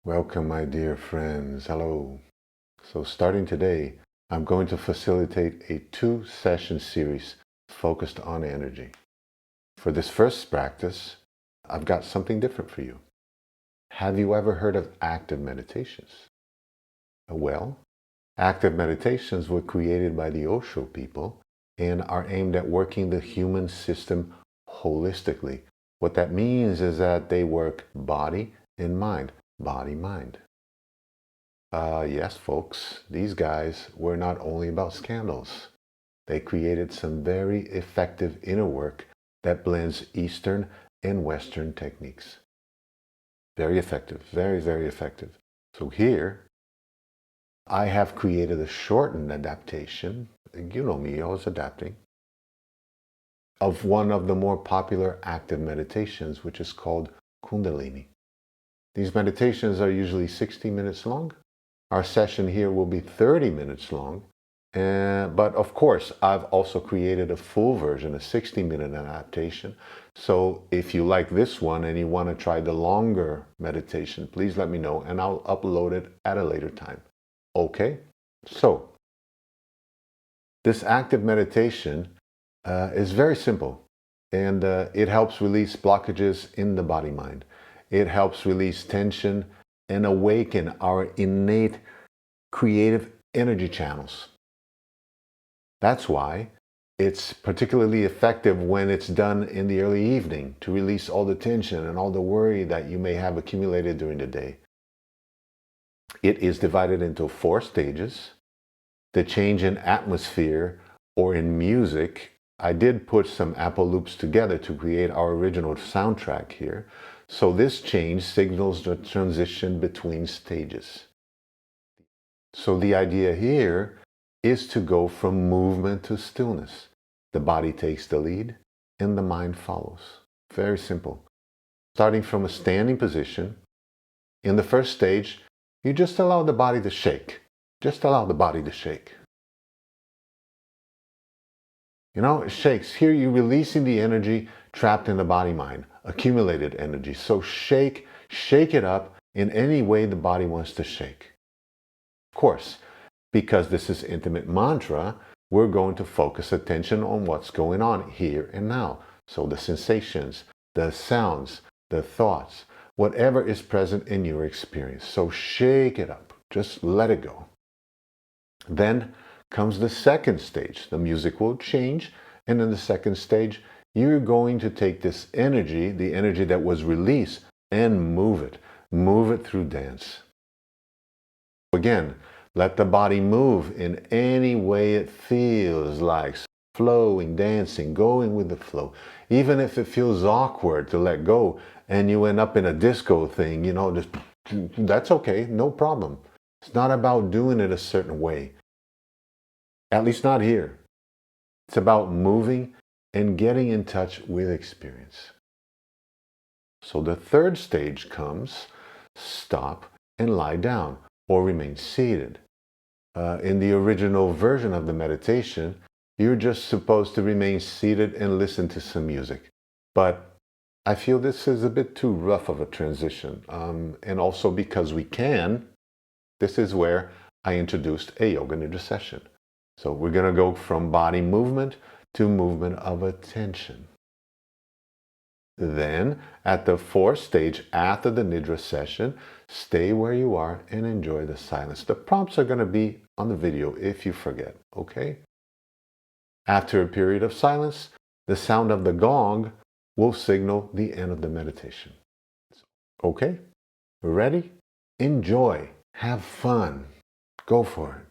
Welcome, my dear friends. Hello. So starting today, I'm going to facilitate a 2-session series focused on energy. For this first practice, I've got something different for you. Have you ever heard of active meditations? Well, active meditations were created by the Osho people and are aimed at working the human system holistically. What that means is that they work body and mind. Body-mind. Yes, folks, these guys were not only about scandals. They created some very effective inner work that blends Eastern and Western techniques. Very effective, very, very effective. So here, I have created a shortened adaptation, you know me, always adapting, of one of the more popular active meditations, which is called Kundalini. These meditations are usually 60 minutes long. Our session here will be 30 minutes long. But of course, I've also created a full version, a 60-minute adaptation. So if you like this one and you want to try the longer meditation, please let me know and I'll upload it at a later time. Okay? So, this active meditation is very simple and it helps release blockages in the body-mind. It helps release tension and awaken our innate creative energy channels. That's why it's particularly effective when it's done in the early evening to release all the tension and all the worry that you may have accumulated during the day. It is divided into 4 stages. The change in atmosphere or in music, I did put some Apple loops together to create our original soundtrack here. So this change signals the transition between stages. So the idea here is to go from movement to stillness. The body takes the lead and the mind follows. Very simple. Starting from a standing position, in the first stage, you just allow the body to shake. Just allow the body to shake. You know, it shakes. Here you're releasing the energy trapped in the body-mind, accumulated energy. So shake it up in any way the body wants to shake. Of course, because this is intimate mantra, we're going to focus attention on what's going on here and now. So the sensations, the sounds, the thoughts, whatever is present in your experience. So shake it up. Just let it go. Then comes the second stage. The music will change, and in the second stage, you're going to take this energy, the energy that was released, and move it. Move it through dance. Again, let the body move in any way it feels like. Flowing, dancing, going with the flow. Even if it feels awkward to let go and you end up in a disco thing, you know, just, that's okay, no problem. It's not about doing it a certain way. At least not here. It's about moving and getting in touch with experience. So the third stage comes, stop and lie down or remain seated. In the original version of the meditation, you're just supposed to remain seated and listen to some music. But I feel this is a bit too rough of a transition. And also because we can, this is where I introduced a Yoga Nidra session. So we're going to go from body movement to movement of attention. Then, at the 4th stage after the Nidra session, stay where you are and enjoy the silence. The prompts are going to be on the video if you forget, okay? After a period of silence, the sound of the gong will signal the end of the meditation. Okay? Ready? Enjoy. Have fun. Go for it.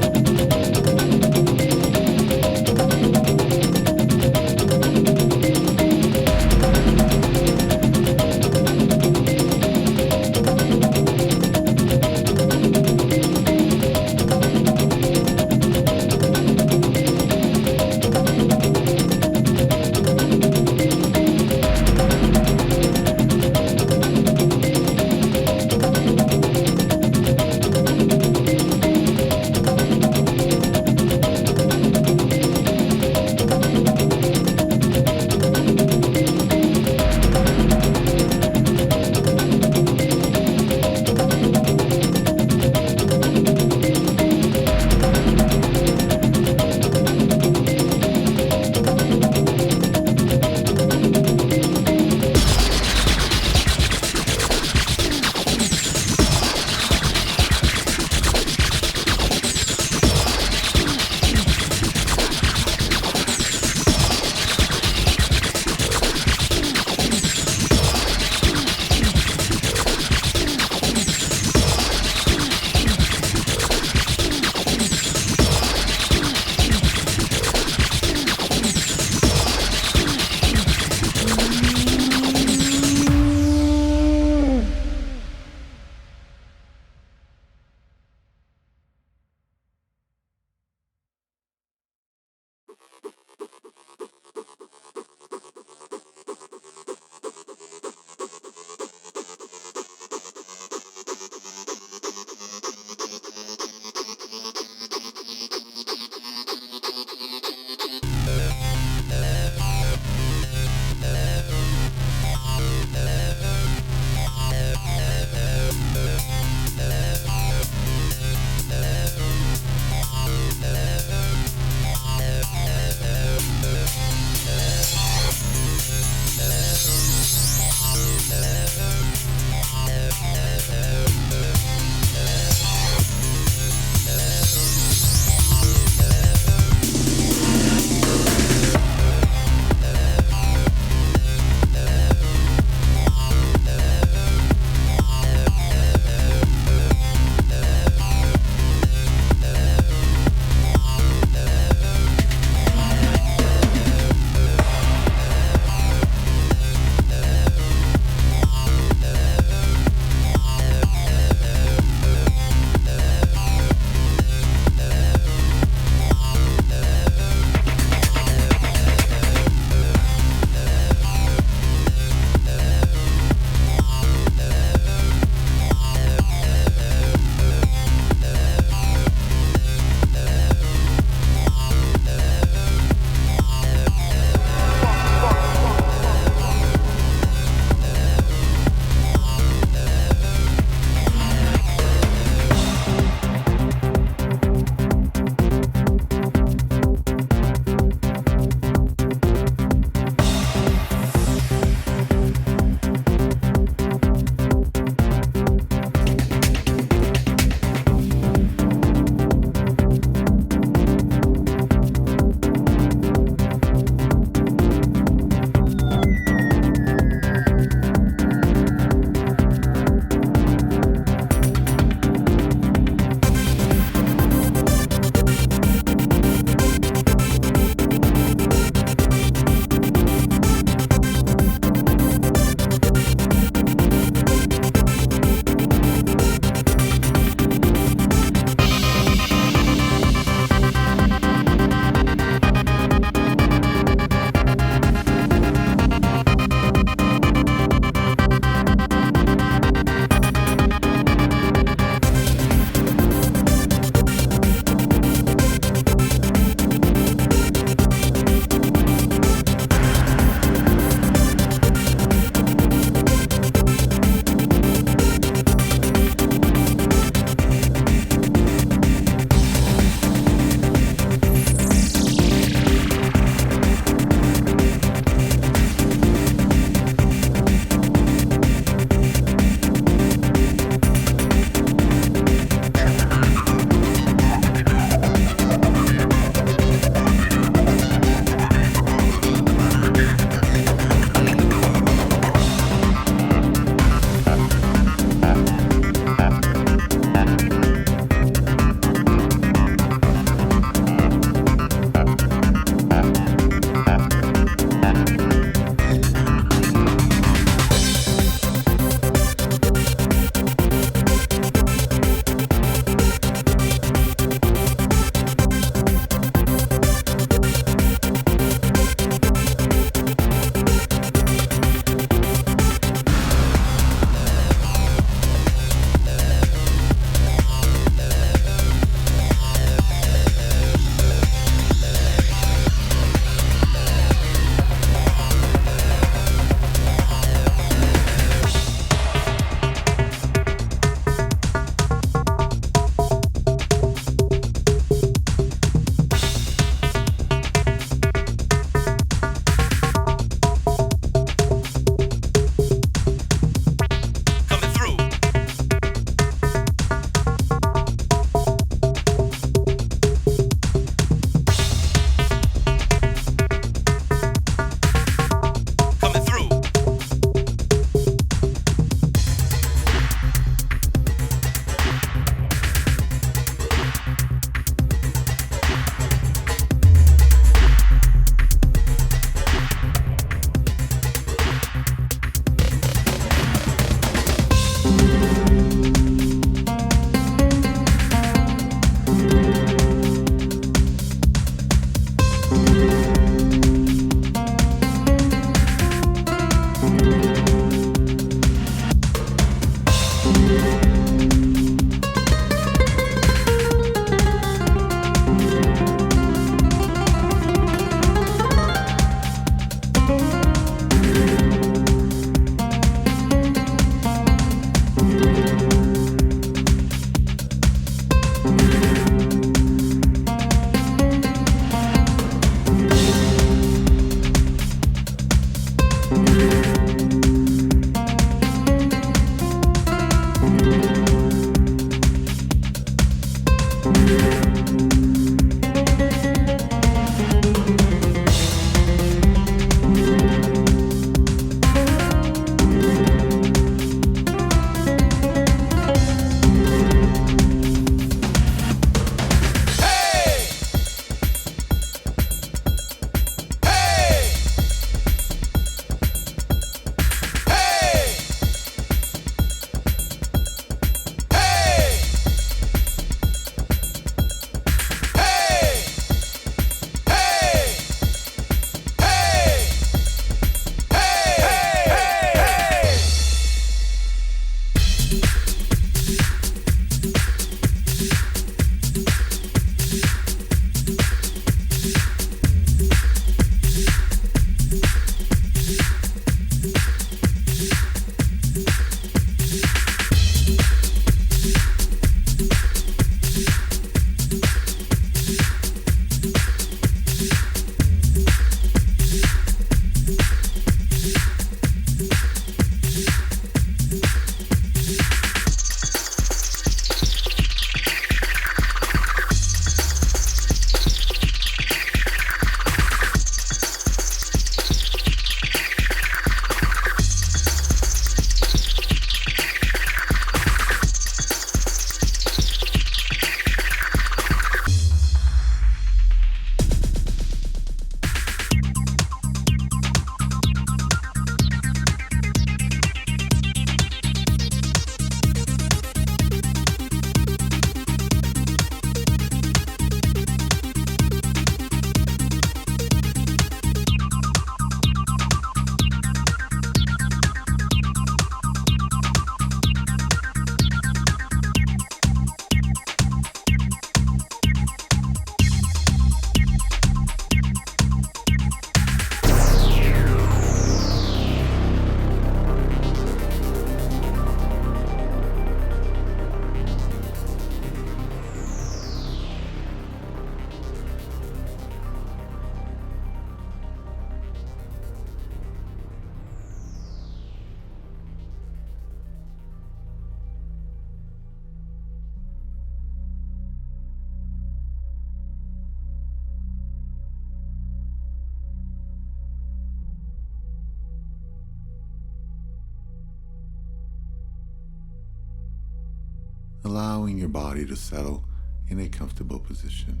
allowing your body to settle in a comfortable position.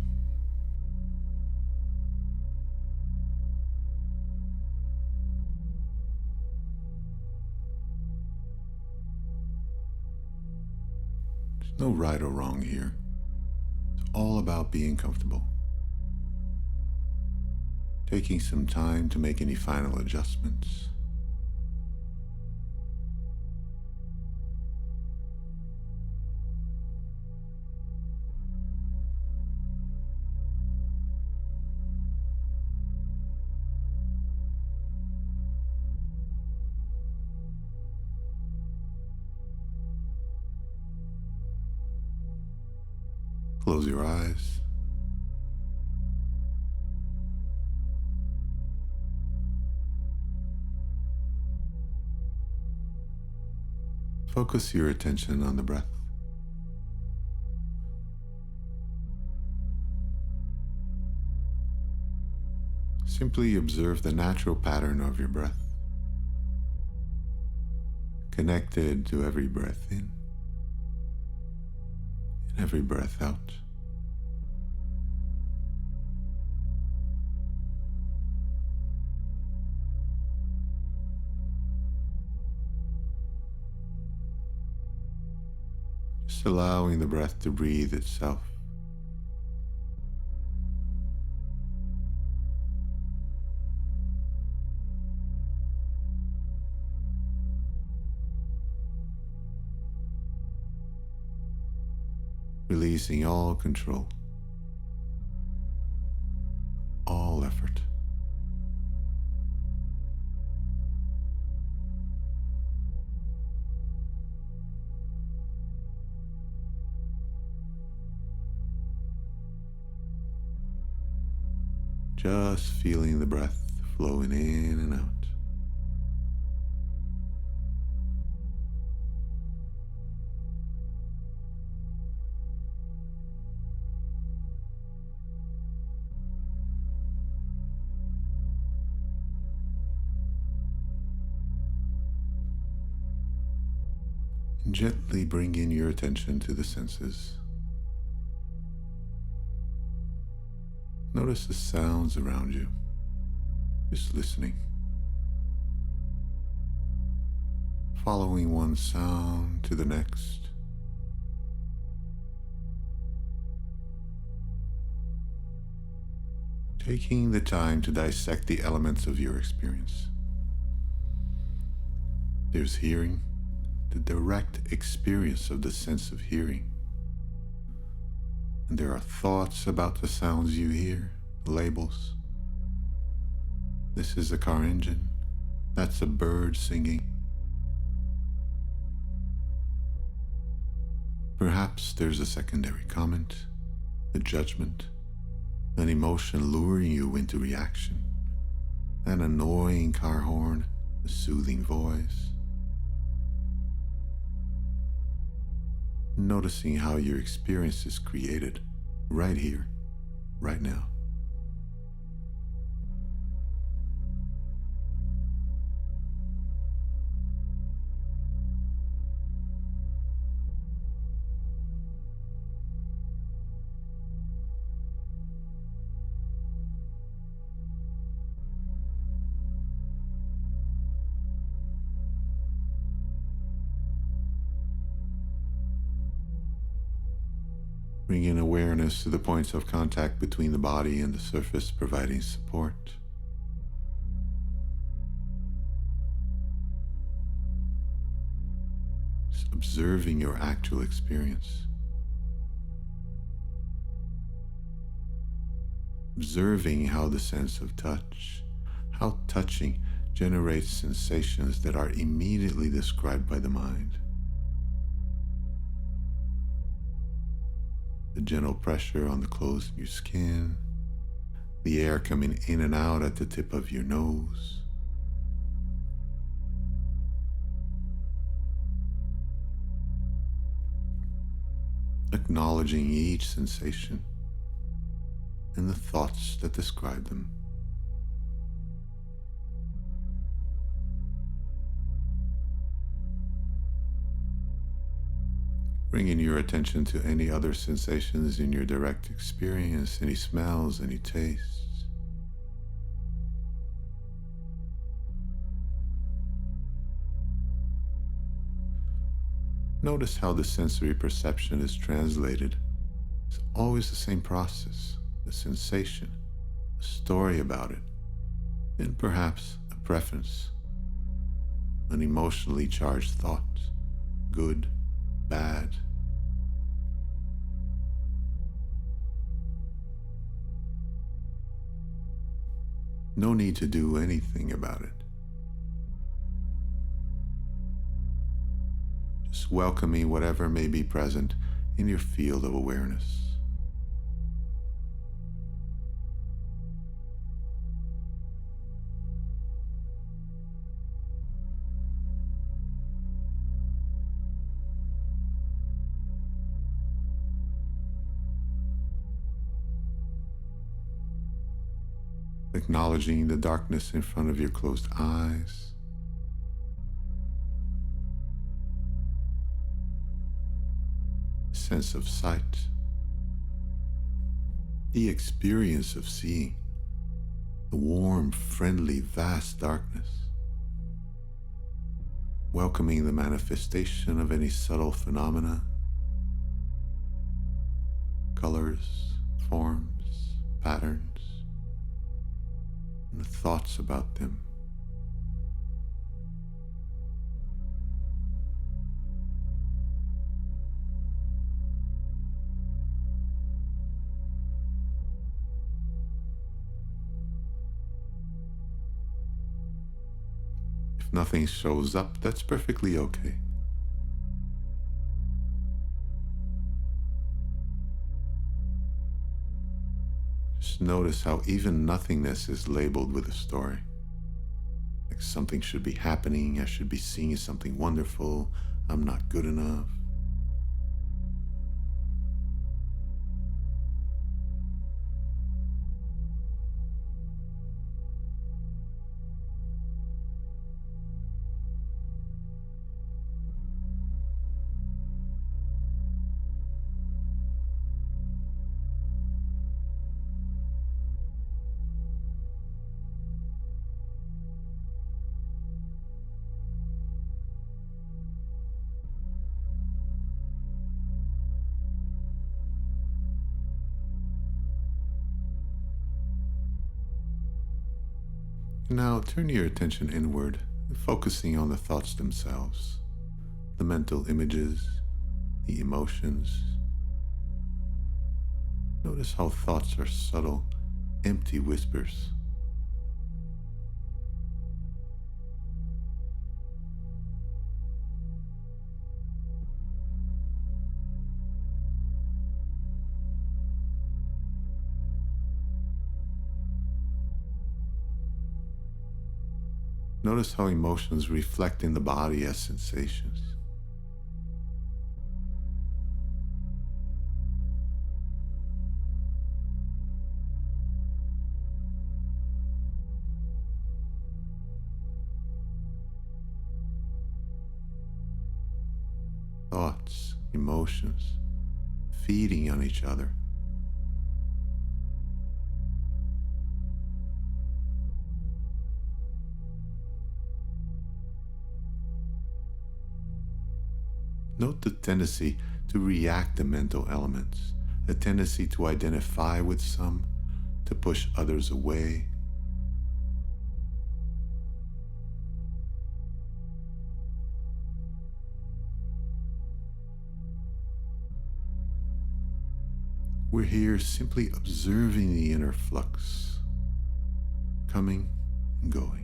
There's no right or wrong here. It's all about being comfortable. Taking some time to make any final adjustments. Close your eyes. Focus your attention on the breath. Simply observe the natural pattern of your breath, connected to every breath in and every breath out. Just allowing the breath to breathe itself. Releasing all control, all effort. Just feeling the breath flowing in and out. And gently bring in your attention to the senses. Notice the sounds around you, just listening. Following one sound to the next. Taking the time to dissect the elements of your experience. There's hearing, the direct experience of the sense of hearing. And there are thoughts about the sounds you hear, labels. This is a car engine. That's a bird singing. Perhaps there's a secondary comment, a judgment, an emotion luring you into reaction, an annoying car horn, a soothing voice. Noticing how your experience is created right here, right now. Bringing awareness to the points of contact between the body and the surface, providing support. Just observing your actual experience. Observing how the sense of touch, how touching generates sensations that are immediately described by the mind. The gentle pressure on the clothes in your skin, the air coming in and out at the tip of your nose. Acknowledging each sensation and the thoughts that describe them. Bringing your attention to any other sensations in your direct experience, any smells, any tastes. Notice how the sensory perception is translated. It's always the same process, a sensation, a story about it, and perhaps a preference, an emotionally charged thought, good, bad. No need to do anything about it. Just welcoming whatever may be present in your field of awareness. Acknowledging the darkness in front of your closed eyes. Sense of sight. The experience of seeing. The warm, friendly, vast darkness. Welcoming the manifestation of any subtle phenomena. Colors, forms, patterns. And the thoughts about them. If nothing shows up, that's perfectly okay. just notice how even nothingness is labeled with a story. Like something should be happening, I should be seeing something wonderful, I'm not good enough. Now turn your attention inward, focusing on the thoughts themselves, the mental images, the emotions. Notice how thoughts are subtle, empty whispers. Notice how emotions reflect in the body as sensations. Thoughts, emotions, feeding on each other. Note the tendency to react to mental elements, the tendency to identify with some, to push others away. We're here simply observing the inner flux, coming and going.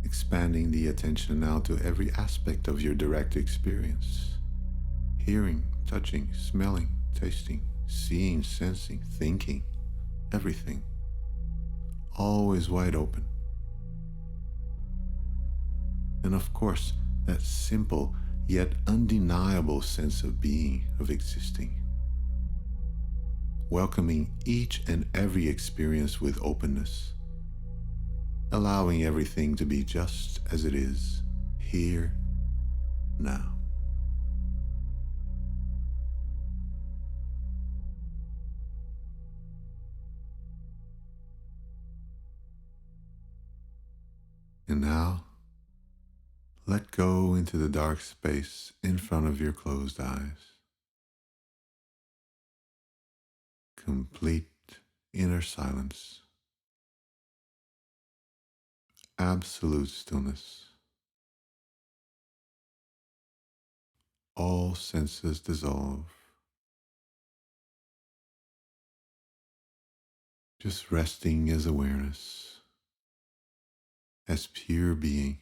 Expanding the attention now to every aspect of your direct experience. Hearing, touching, smelling, tasting, seeing, sensing, thinking, everything. Always wide open. And of course, that simple yet undeniable sense of being, of existing. Welcoming each and every experience with openness. Allowing everything to be just as it is, here, now. And now, let go into the dark space in front of your closed eyes. Complete inner silence. Absolute stillness. All senses dissolve. Just resting as awareness, as pure being.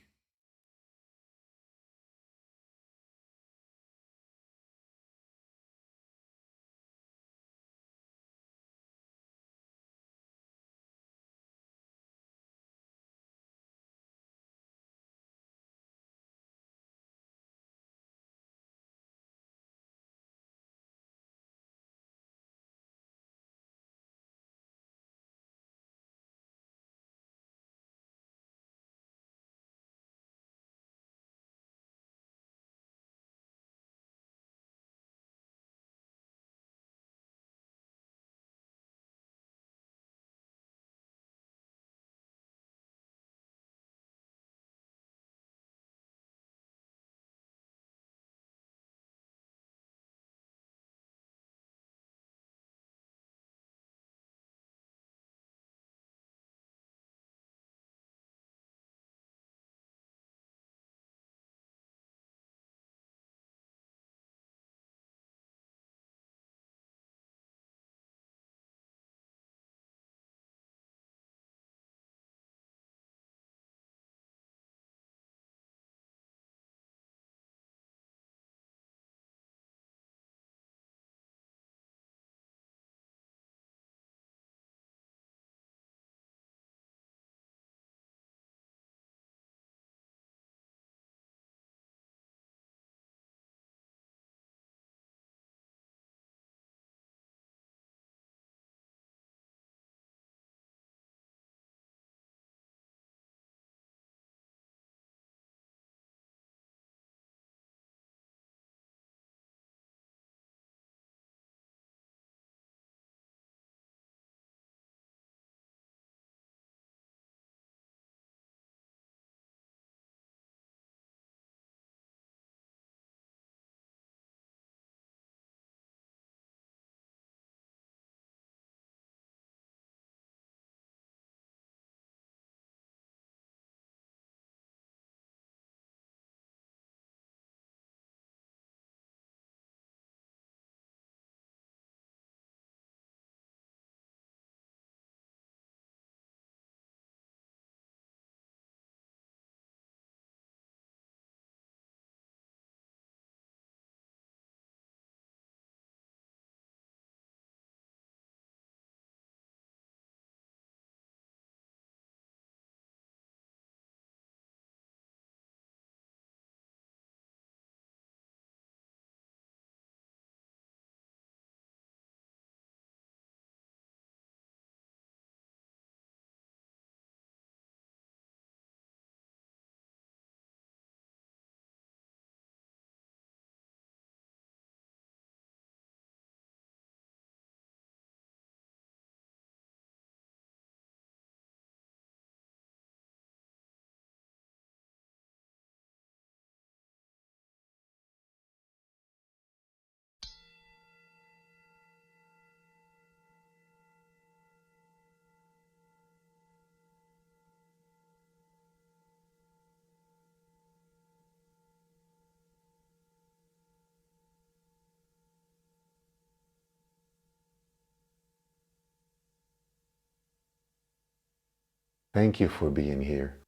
Thank you for being here.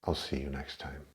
I'll see you next time.